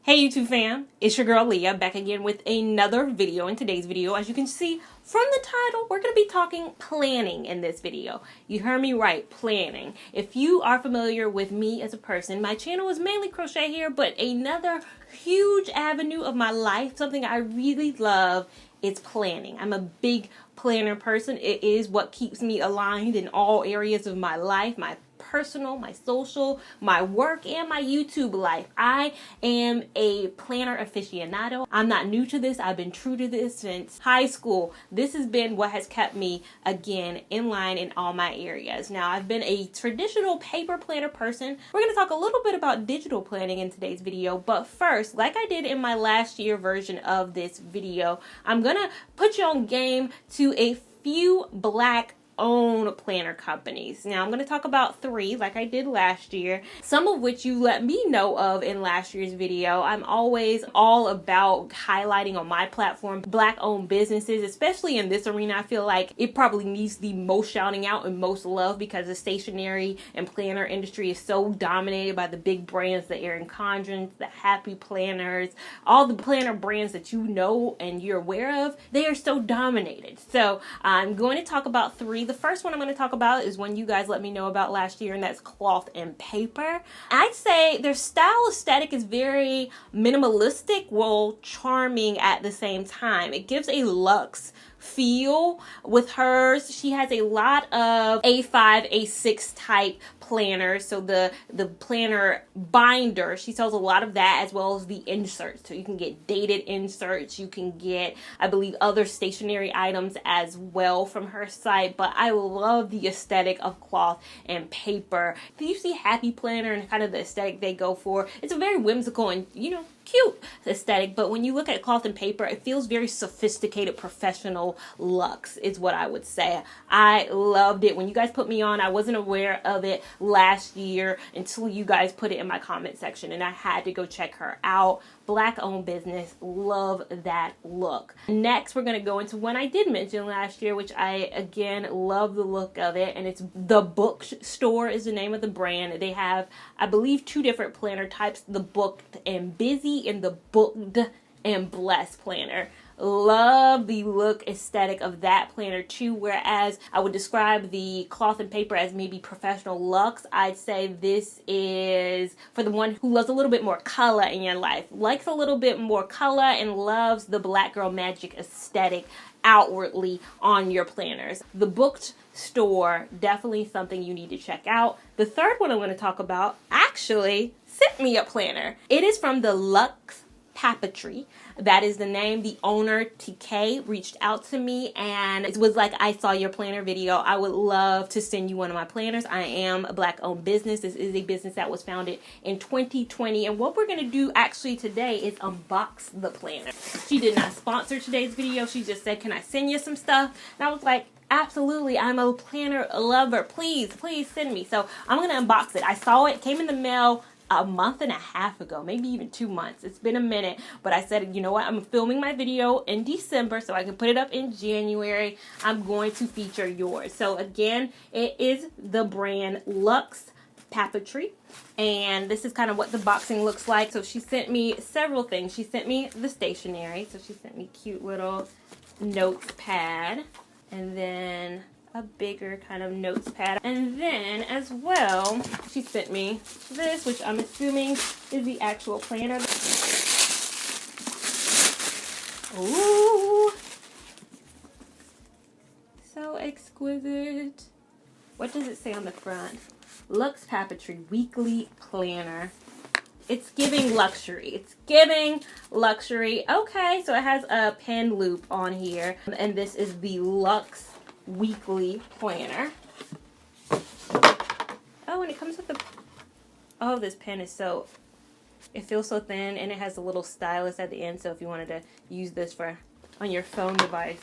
Hey YouTube fam, it's your girl Leah back again with another video. In today's video, as you can see from the title, we're going to be talking planning in this video. You heard me right, planning. If you are familiar with me as a person, my channel is mainly crochet here, but another huge avenue of my life, something I really love, is planning. I'm a big planner person. It is what keeps me aligned in all areas of my life, my personal, my social, my work, and my YouTube life. I am a planner aficionado. I'm not new to this. I've been true to this since high school. This has been what has kept me, again, in line in all my areas. Now, I've been a traditional paper planner person. We're going to talk a little bit about digital planning in today's video, but first, like I did in my last year version of this video, I'm going to put you on game to a few Black own planner companies. Now I'm going to talk about 3 like I did last year, some of which you let me know of in last year's video. I'm always all about highlighting on my platform Black owned businesses, especially in this arena. I feel like it probably needs the most shouting out and most love because the stationery and planner industry is so dominated by the big brands, the Erin Condrens, the Happy Planners, all the planner brands that you know and you're aware of. They are so dominated. So I'm going to talk about 3. The first one I'm going to talk about is one you guys let me know about last year, and that's Cloth and Paper. I'd say their style aesthetic is very minimalistic while charming at the same time. It gives a luxe feel with hers. She has a lot of A5, A6 type planners. So the planner binder, she sells a lot of that, as well as the inserts. So you can get dated inserts. You can get, I believe, other stationery items as well from her site. But I love the aesthetic of Cloth and Paper. Do you see Happy Planner and kind of the aesthetic they go for? It's a very whimsical and, cute aesthetic, but when you look at Cloth and Paper, it feels very sophisticated, professional luxe is what I would say. I loved it. When you guys put me on, I wasn't aware of it last year until you guys put it in my comment section, and I had to go check her out. Black owned business, love that look. Next, we're going to go into one I did mention last year, which I, again, love the look of it, and it's The Bookstore is the name of the brand. They have, I believe, 2 different planner types, the Booked and Busy and the Booked and Blessed planner. Love the look aesthetic of that planner too, whereas I would describe the Cloth and Paper as maybe professional luxe. I'd say this is for the one who loves a little bit more color in your life, likes a little bit more color, and loves the Black Girl Magic aesthetic outwardly on your planners. The Booked Store, definitely something you need to check out. The third one I'm going to talk about actually sent me a planner. It is from the Luxe Papeterie. That is the name. The owner, TK, reached out to me and it was like, I saw your planner video. I would love to send you one of my planners. I am a Black owned business. This is a business that was founded in 2020. And what we're going to do actually today is unbox the planner. She did not sponsor today's video. She just said, can I send you some stuff? And I was like, absolutely. I'm a planner lover. Please send me. So I'm going to unbox it. I saw it, came in the mail a month and a half ago, maybe even 2 months. It's been a minute, but I said, you know what? I'm filming my video in December so I can put it up in January. I'm going to feature yours. So again, it is the brand Luxe Papeterie, and this is kind of what the boxing looks like. So she sent me several things. She sent me the stationery. So she sent me cute little notes pad, and then a bigger kind of notes pad. And then as well, she sent me this, which I'm assuming is the actual planner. Ooh, so exquisite. What does it say on the front? Luxe Papeterie Weekly Planner. It's giving luxury. It's giving luxury. Okay, so it has a pen loop on here, and this is the Luxe Weekly Planner. Oh, and it comes with the, oh, this pen is so, it feels so thin, and it has a little stylus at the end, so if you wanted to use this for on your phone device,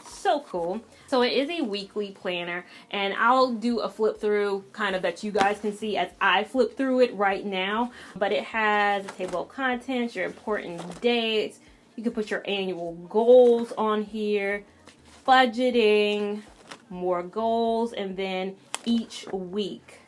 so cool. So it is a weekly planner, and I'll do a flip through kind of that you guys can see as I flip through it right now, but it has a table of contents, your important dates, you can put your annual goals on here, budgeting, more goals, and then each week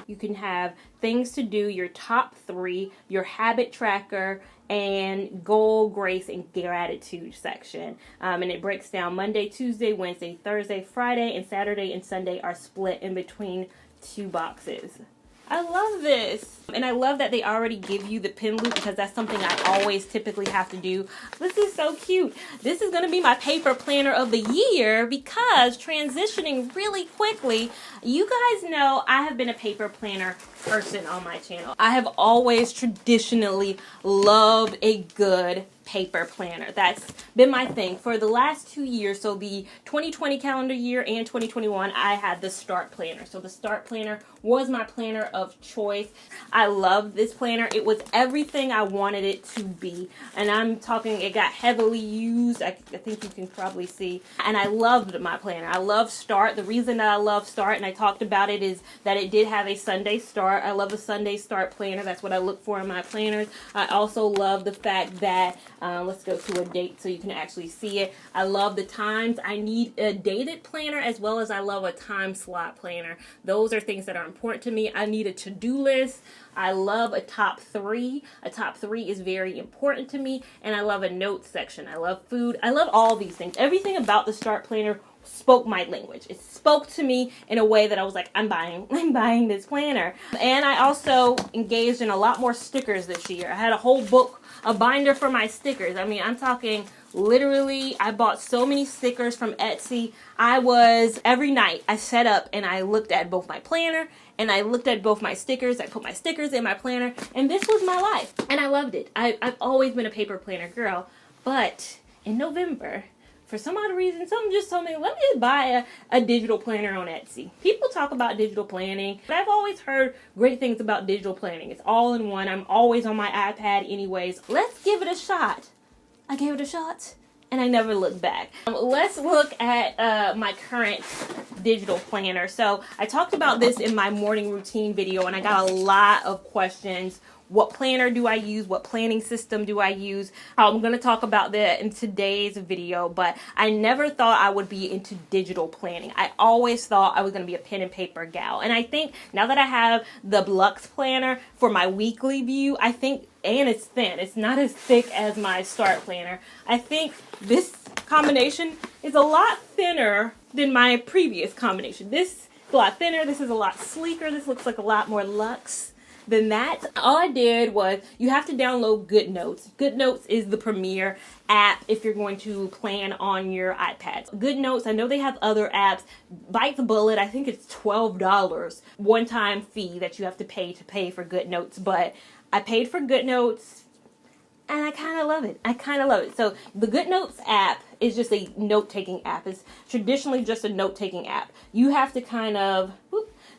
You can have things to do, your top 3, your habit tracker, and goal, grace, and gratitude section. And it breaks down Monday, Tuesday, Wednesday, Thursday, Friday, and Saturday and Sunday are split in between 2 boxes. I love this. And I love that they already give you the pin loop, because that's something I always typically have to do. This is so cute. This is going to be my paper planner of the year, because transitioning really quickly, you guys know I have been a paper planner person on my channel. I have always traditionally loved a good paper planner. That's been my thing for the last 2 years. So the 2020 calendar year and 2021, I had the Start Planner. So the Start Planner was my planner of choice. I love this planner. It was everything I wanted it to be. And I'm talking, it got heavily used. I think you can probably see. And I loved my planner. I love Start. The reason that I love Start, and I talked about it, is that it did have a Sunday start. I love a Sunday start planner. That's what I look for in my planners. I also love the fact that let's go to a date so you can actually see it. I love the times. I need a dated planner, as well as I love a time slot planner. Those are things that are important to me. I need a to-do list. I love a top 3. A top 3 is very important to me. And I love a notes section. I love food. I love all these things. Everything about the Start Planner spoke my language. It spoke to me in a way that I was like, I'm buying this planner. And I also engaged in a lot more stickers this year. I had a whole book, a binder for my stickers. I mean, I'm talking literally, I bought so many stickers from Etsy. Every night I set up and I looked at both my planner and I looked at both my stickers. I put my stickers in my planner, and this was my life. And I loved it. I've always been a paper planner girl. But in November, for some odd reason, someone just told me, let me just buy a digital planner on Etsy. People talk about digital planning, but I've always heard great things about digital planning. It's all in one. I'm always on my iPad anyways. Let's give it a shot. I gave it a shot, and I never looked back. Let's look at my current digital planner. So I talked about this in my morning routine video, and I got a lot of questions. What planner do I use? What planning system do I use? I'm going to talk about that in today's video, but I never thought I would be into digital planning. I always thought I was going to be a pen and paper gal. And I think now that I have the Lux planner for my weekly view, I think, and it's thin. It's not as thick as my Start Planner. I think this combination is a lot thinner than my previous combination. This is a lot thinner. This is a lot sleeker. This looks like a lot more luxe than that. All I did was, you have to download GoodNotes. GoodNotes is the premier app if you're going to plan on your iPad. GoodNotes, I know they have other apps. Bite the bullet, I think it's $12 one-time fee that you have to pay for GoodNotes, but I paid for GoodNotes, and I kind of love it. So the GoodNotes app is just a note-taking app. It's traditionally just a note-taking app. You have to kind of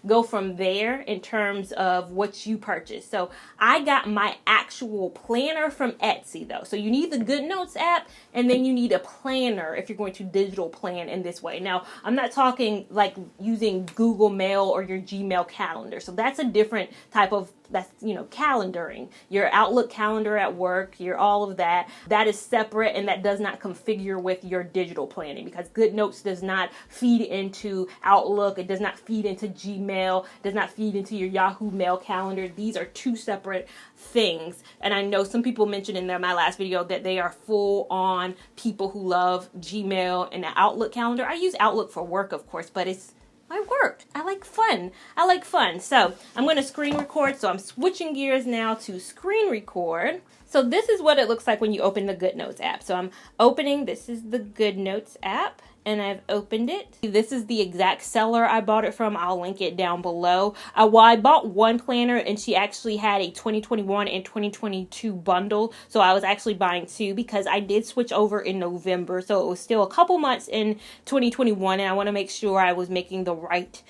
go from there in terms of what you purchase. So I got my actual planner from Etsy though. So you need the GoodNotes app, and then you need a planner if you're going to digital plan in this way. Now, I'm not talking like using Google Mail or your Gmail calendar. So that's a different type of, calendaring. Your Outlook calendar at work, your all of that. That is separate, and that does not configure with your digital planning, because GoodNotes does not feed into Outlook. It does not feed into Gmail. It does not feed into your Yahoo Mail calendar. These are 2 separate things. And I know some people mentioned in my last video that they are full on people who love Gmail and the Outlook calendar. I use Outlook for work, of course, but it's my work. I like fun. So I'm going to screen record. So I'm switching gears now to screen record. So this is what it looks like when you open the GoodNotes app. So I'm opening, this is the GoodNotes app, and I've opened it. This is the exact seller I bought it from. I'll link it down below. I bought one planner, and she actually had a 2021 and 2022 bundle. So I was actually buying 2 because I did switch over in November. So it was still a couple months in 2021, and I want to make sure I was making the right,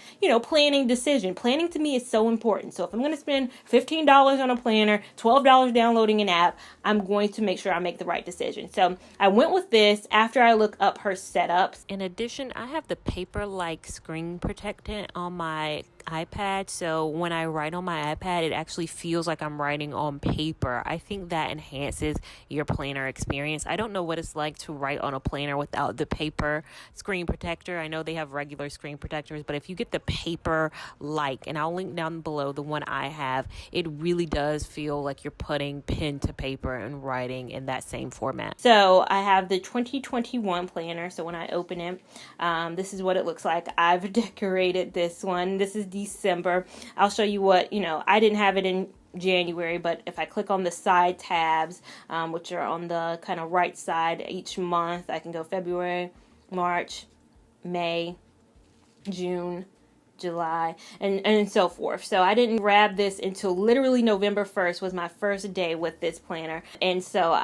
planning decision. Planning to me is so important. So if I'm going to spend $15 on a planner, $12 downloading an app, I'm going to make sure I make the right decision. So I went with this after I looked up her setups. In addition, I have the paper-like screen protectant on my iPad, so when I write on my iPad, it actually feels like I'm writing on paper. I think that enhances your planner experience. I don't know what it's like to write on a planner without the paper screen protector. I know they have regular screen protectors, but if you get the paper and I'll link down below the one I have, it really does feel like you're putting pen to paper and writing in that same format. So I have the 2021 planner. So when I open it, this is what it looks like. I've decorated this one. This is December. I'll show you what, I didn't have it in January, but if I click on the side tabs, which are on the kind of right side each month, I can go February, March, May, June, July, and so forth. So I didn't grab this until literally November 1st was my first day with this planner. And so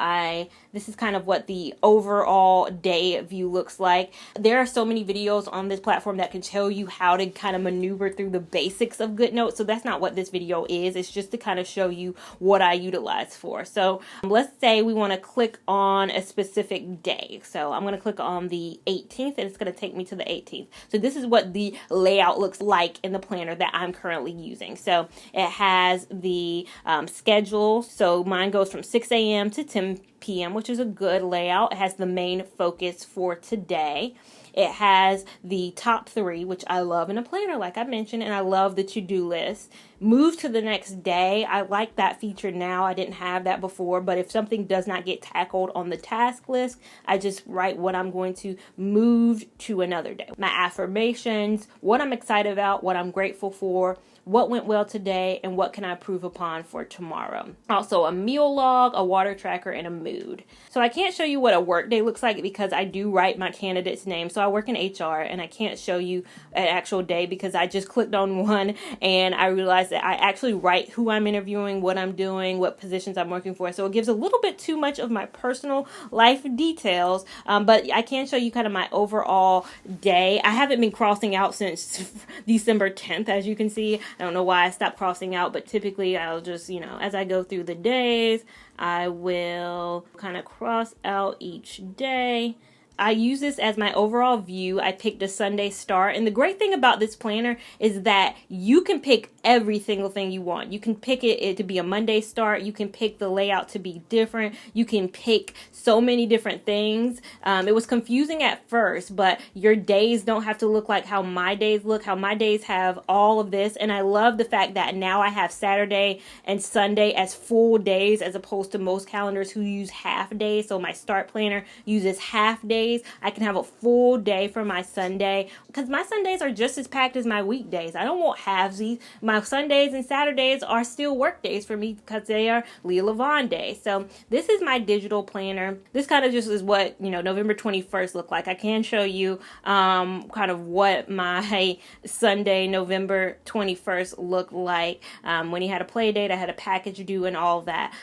this is kind of what the overall day view looks like. There are so many videos on this platform that can tell you how to kind of maneuver through the basics of GoodNotes. So that's not what this video is. It's just to kind of show you what I utilize for. So let's say we want to click on a specific day. So I'm going to click on the 18th and it's going to take me to the 18th. So this is what the layout looks like in the planner that I'm currently using. So it has the schedule. So mine goes from 6 a.m. to 10 p.m., which is a good layout. It has the main focus for today. It has the top 3, which I love in a planner, like I mentioned, and I love the to-do list. Move to the next day. I like that feature now. I didn't have that before, but if something does not get tackled on the task list, I just write what I'm going to move to another day. My affirmations, what I'm excited about, what I'm grateful for, what went well today, and what can I improve upon for tomorrow. Also a meal log, a water tracker, and a mood. So I can't show you what a work day looks like because I do write my candidate's name. So I work in HR and I can't show you an actual day because I just clicked on one and I realized that I actually write who I'm interviewing, what I'm doing, what positions I'm working for. So it gives a little bit too much of my personal life details, but I can show you kind of my overall day. I haven't been crossing out since December 10th, as you can see. I don't know why I stopped crossing out, but typically I'll just, as I go through the days, I will kind of cross out each day. I use this as my overall view. I picked a Sunday start. And the great thing about this planner is that you can pick every single thing you want. You can pick it to be a Monday start. You can pick the layout to be different. You can pick so many different things. It was confusing at first, but your days don't have to look like how my days look. How my days have all of this. And I love the fact that now I have Saturday and Sunday as full days as opposed to most calendars who use half days. So my start planner uses half days. I can have a full day for my Sunday because my Sundays are just as packed as my weekdays. I don't want halvesies. My Sundays and Saturdays are still work days for me because they are Leah Levon days. So this is my digital planner. This kind of just is what, November 21st looked like. I can show you kind of what my Sunday, November 21st looked like. When he had a play date, I had a package due and all of that.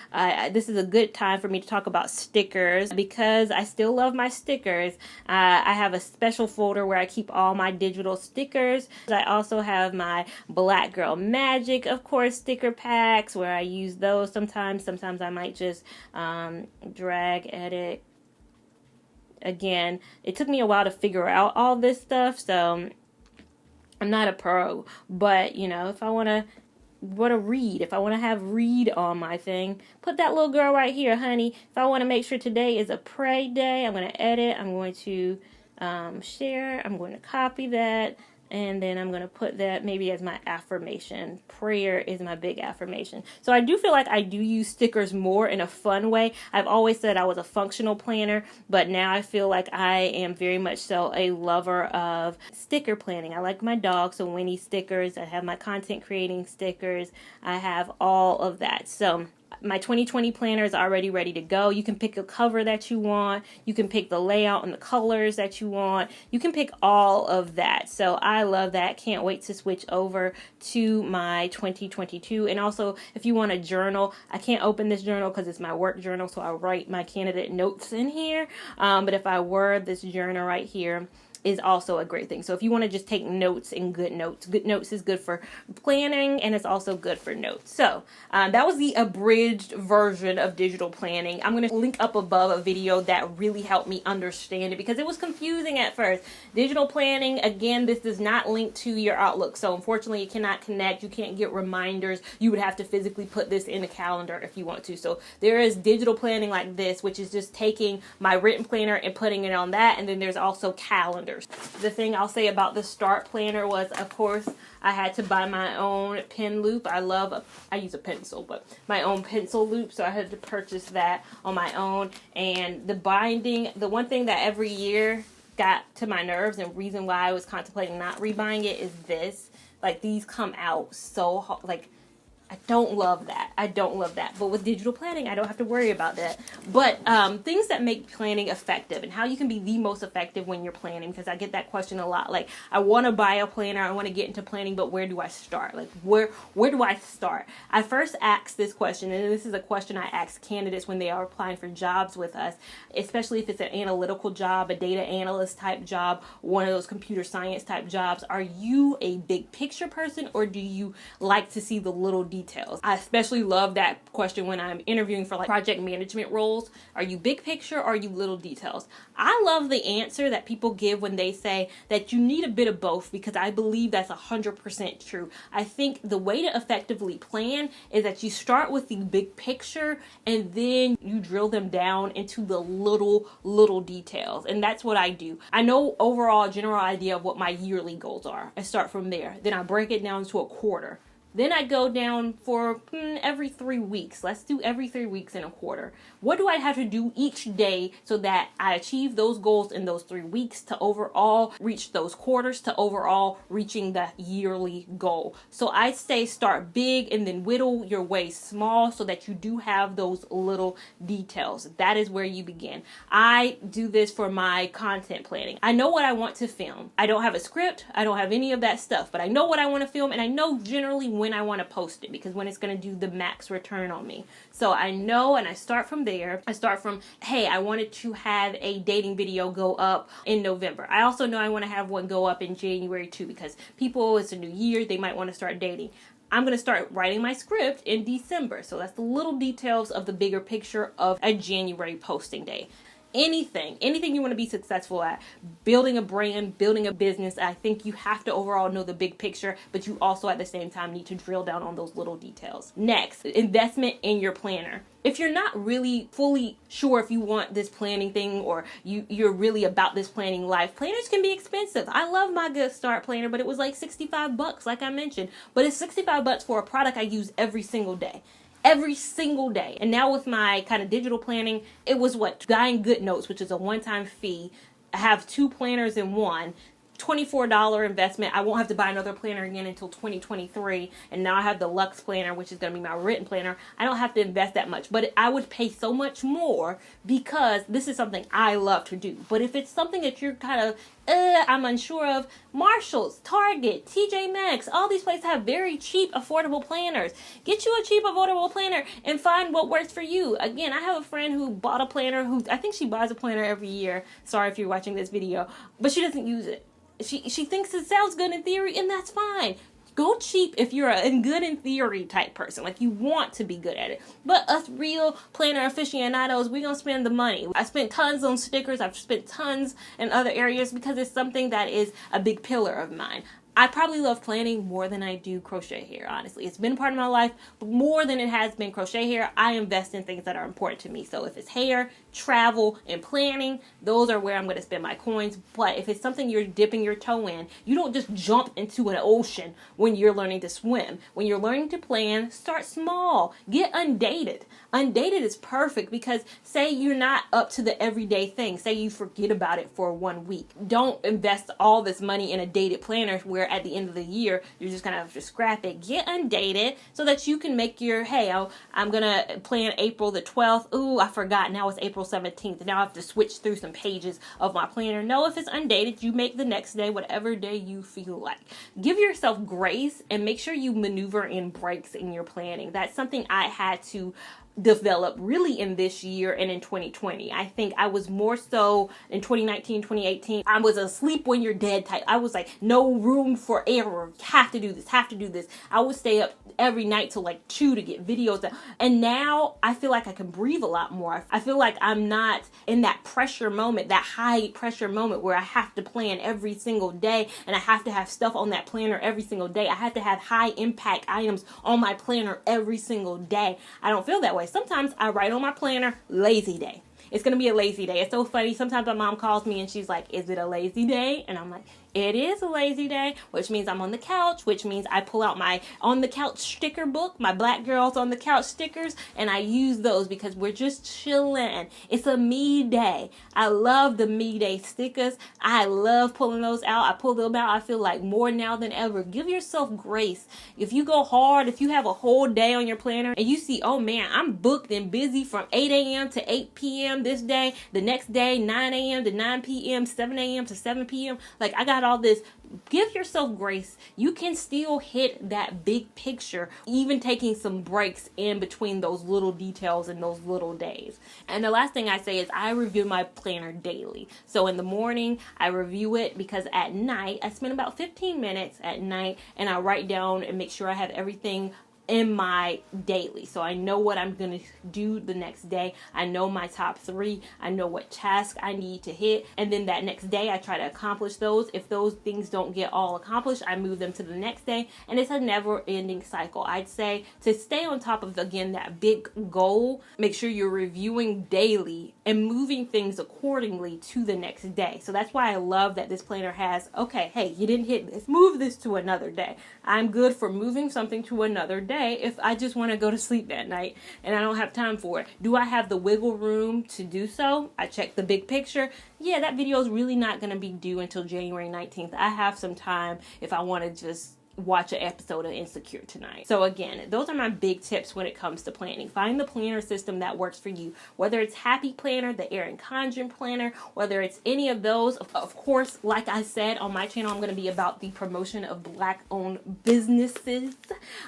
This is a good time for me to talk about stickers because I still love my stickers. I have a special folder where I keep all my digital stickers. I also have my Black Girl Magic, of course, sticker packs where I use those sometimes. Sometimes I might just drag, edit. Again, it took me a while to figure out all this stuff, so I'm not a pro. But, if I want to read, if I want to have read on my thing, put that little girl right here, honey. If I want to make sure today is a pray day, I'm going to edit, I'm going to share, I'm going to copy that, and then I'm going to put that maybe as my affirmation. Prayer is my big affirmation. So I do feel like I do use stickers more in a fun way. I've always said I was a functional planner, but now I feel like I am very much so a lover of sticker planning. I like my dog, so Winnie stickers. I have my content creating stickers. I have all of that. So my 2020 planner is already ready to go. You can pick a cover that you want. You can pick the layout and the colors that you want. You can pick all of that. So I love that. Can't wait to switch over to my 2022. And also, if you want a journal, I can't open this journal because it's my work journal, so I write my candidate notes in here. But if I were this journal right here, is also a great thing. So if you want to just take notes and good notes is good for planning, and it's also good for notes. So that was the abridged version of digital planning. I'm going to link up above a video that really helped me understand it because it was confusing at first. Digital planning, again, this does not link to your Outlook. So unfortunately, it cannot connect. You can't get reminders. You would have to physically put this in a calendar if you want to. So there is digital planning like this, which is just taking my written planner and putting it on that. And then there's also calendars. The thing I'll say about the Start Planner was, of course, I had to buy my own pen loop. I use a pencil, but my own pencil loop. So I had to purchase that on my own. And the binding, the one thing that every year got to my nerves and reason why I was contemplating not rebuying it is this. Like, these come out so hard. Like, I don't love that. But with digital planning, I don't have to worry about that. But things that make planning effective and how you can be the most effective when you're planning, because I get that question a lot. Like, I want to buy a planner. I want to get into planning, but where do I start? Like, where do I start? I first asked this question, and this is a question I ask candidates when they are applying for jobs with us, especially if it's an analytical job, a data analyst type job, one of those computer science type jobs. Are you a big picture person, or do you like to see the little details? I especially love that question when I'm interviewing for like project management roles. Are you big picture or are you little details? I love the answer that people give when they say that you need a bit of both, because I believe that's 100% true. I think the way to effectively plan is that you start with the big picture and then you drill them down into the little details. And that's what I do. I know overall general idea of what my yearly goals are. I start from there. Then I break it down to a quarter. Then I go down for every 3 weeks. Let's do every 3 weeks in a quarter. What do I have to do each day so that I achieve those goals in those 3 weeks to overall reach those quarters, to overall reaching the yearly goal? So I say start big and then whittle your way small so that you do have those little details. That is where you begin. I do this for my content planning. I know what I want to film. I don't have a script. I don't have any of that stuff, but I know what I want to film, and I know generally when I want to post it, because when it's going to do the max return on me. So I know, and I start from there. I start from, hey, I wanted to have a dating video go up in November. I also know I want to have one go up in January too, because people, it's a new year, they might want to start dating. I'm going to start writing my script in December. So that's the little details of the bigger picture of a January posting day. Anything you want to be successful at, building a brand, building a business, I think you have to overall know the big picture, but you also at the same time need to drill down on those little details. Next, investment in your planner. If you're not really fully sure if you want this planning thing, or you're really about this planning life, planners can be expensive. I love my Good Start planner, but it was like $65, like I mentioned. But it's $65 for a product I use every single day. And now with my kind of digital planning, it was buying GoodNotes, which is a one-time fee. I have 2 planners in one. $24 investment. I won't have to buy another planner again until 2023. And now I have the Luxe planner, which is going to be my written planner. I don't have to invest that much, but I would pay so much more because this is something I love to do. But if it's something that you're kind of, I'm unsure of, Marshalls, Target, TJ Maxx, all these places have very cheap, affordable planners. Get you a cheap, affordable planner and find what works for you. Again, I have a friend who bought a planner I think she buys a planner every year. Sorry if you're watching this video, but she doesn't use it. She thinks it sounds good in theory, and that's fine. Go cheap if you're a good in theory type person, like you want to be good at it. But us real planner aficionados, we're going to spend the money. I spent tons on stickers. I've spent tons in other areas because it's something that is a big pillar of mine. I probably love planning more than I do crochet hair, honestly. It's been a part of my life, but more than it has been crochet hair, I invest in things that are important to me. So if it's hair, travel, and planning, those are where I'm going to spend my coins. But if it's something you're dipping your toe in, you don't just jump into an ocean when you're learning to swim. When you're learning to plan, start small. Get undated. Undated is perfect because say you're not up to the everyday thing. Say you forget about it for 1 week. Don't invest all this money in a dated planner where at the end of the year, you're just going to have to scrap it. Get undated so that you can make your, hey, I'm going to plan April the 12th. Ooh, I forgot. Now it's April 17th. Now I have to switch through some pages of my planner. No, if it's undated, you make the next day, whatever day you feel like. Give yourself grace and make sure you maneuver in breaks in your planning. That's something I had to develop really in this year and in 2020. I think I was more so in 2019, 2018. I was asleep when you're dead type. I was like, no room for error. Have to do this, have to do this. I would stay up every night till like 2 to get videos done. And now I feel like I can breathe a lot more. I feel like I'm not in that pressure moment, that high pressure moment where I have to plan every single day and I have to have stuff on that planner every single day. I have to have high impact items on my planner every single day. I don't feel that way. Sometimes I write on my planner, lazy day. It's going to be a lazy day. It's so funny. Sometimes my mom calls me and she's like, is it a lazy day? And I'm like, it is a lazy day, which means I'm on the couch, which means I pull out my on the couch sticker book, my Black Girls on the Couch stickers, and I use those because we're just chilling. It's a me day. I love the me day stickers. I love pulling those out. I pull them out. I feel like more now than ever. Give yourself grace. If you go hard, if you have a whole day on your planner and you see, oh man, I'm booked and busy from 8 a.m. to 8 p.m. this day, the next day, 9 a.m. to 9 p.m., 7 a.m. to 7 p.m. Like I got all this. Give yourself grace. You can still hit that big picture, even taking some breaks in between those little details and those little days. And the last thing I say is I review my planner daily. So in the morning, I review it because at night, I spend about 15 minutes at night and I write down and make sure I have everything in my daily. So I know what I'm going to do the next day. I know my top 3. I know what task I need to hit. And then that next day, I try to accomplish those. If those things don't get all accomplished, I move them to the next day. And it's a never ending cycle. I'd say to stay on top of, again, that big goal, make sure you're reviewing daily and moving things accordingly to the next day. So that's why I love that this planner has, okay, hey, you didn't hit this. Move this to another day. I'm good for moving something to another day if I just want to go to sleep that night and I don't have time for it. Do I have the wiggle room to do so? I check the big picture. Yeah, that video is really not going to be due until January 19th. I have some time if I want to just watch an episode of Insecure tonight. So again, those are my big tips when it comes to planning. Find the planner system that works for you. Whether it's Happy Planner, the Erin Condren planner, whether it's any of those. Of course, like I said on my channel, I'm going to be about the promotion of Black-owned businesses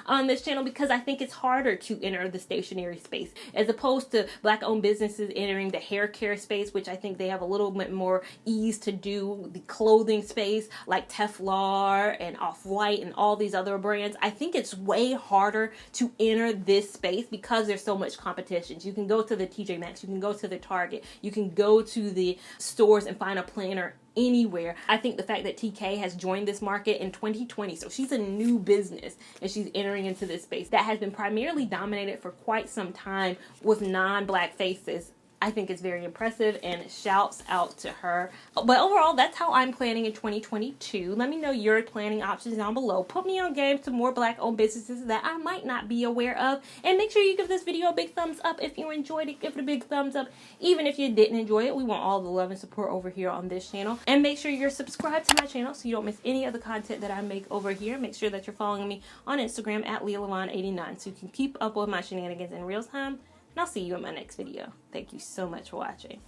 on this channel because I think it's harder to enter the stationery space as opposed to Black-owned businesses entering the hair care space, which I think they have a little bit more ease to do. The clothing space like Teflar and Off-White and all these other brands. I think it's way harder to enter this space because there's so much competition. You can go to the TJ Maxx, you can go to the Target, you can go to the stores and find a planner anywhere. I think the fact that TK has joined this market in 2020, so she's a new business and she's entering into this space that has been primarily dominated for quite some time with non-Black faces. I think it's very impressive and shouts out to her. But overall, that's how I'm planning in 2022. Let me know your planning options down below. Put me on game to more Black-owned businesses that I might not be aware of. And make sure you give this video a big thumbs up if you enjoyed it. Give it a big thumbs up. Even if you didn't enjoy it, we want all the love and support over here on this channel. And make sure you're subscribed to my channel so you don't miss any of the content that I make over here. Make sure that you're following me on Instagram at LeaLaVon89 so you can keep up with my shenanigans in real time. And I'll see you in my next video. Thank you so much for watching.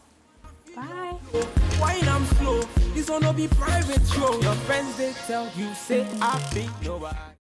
Bye. Wine I'm slow. This will not be private show. Your friends they tell you say I be nobody.